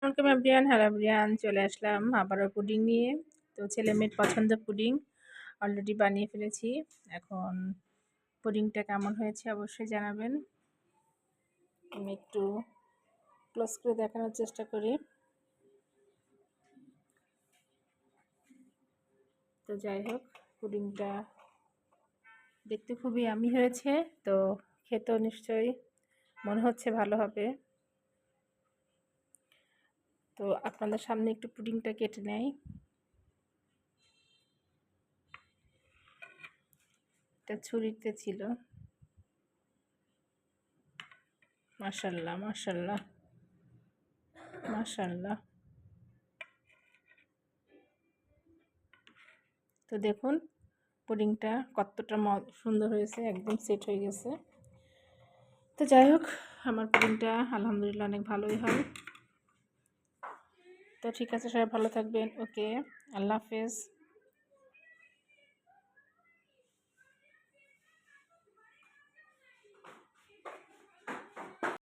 Welcome everyone, hello everyone, চলে আসলাম আবারও pudding নিয়ে। তো ছেলে মেয়ের পছন্দের পুডিং অলরেডি বানিয়ে ফেলেছি। এখন পুডিংটা কেমন হয়েছে অবশ্যই জানাবেন। আমি একটু ক্লোজ করে দেখানোর চেষ্টা করি। তো যাই হোক, পুডিংটা দেখতে খুবই ইয়ামি হয়েছে, তো খেতেও নিশ্চয়ই মনে হচ্ছে ভালো হবে। তো আপনাদের সামনে একটু পুডিংটা কেটে নেই। এটা ছুরিতে ছিল। মাশাআল্লাহ মাশাআল্লাহ মাশাআল্লাহ। তো দেখুন পুডিংটা কতটা সুন্দর হয়েছে, একদম সেট হয়ে গেছে। তো যাই হোক, আমার পুডিংটা আলহামদুলিল্লাহ অনেক ভালোই হয়। তো ঠিক আছে, সবাই ভালো থাকবেন। ওকে, আল্লাহ হাফেজ।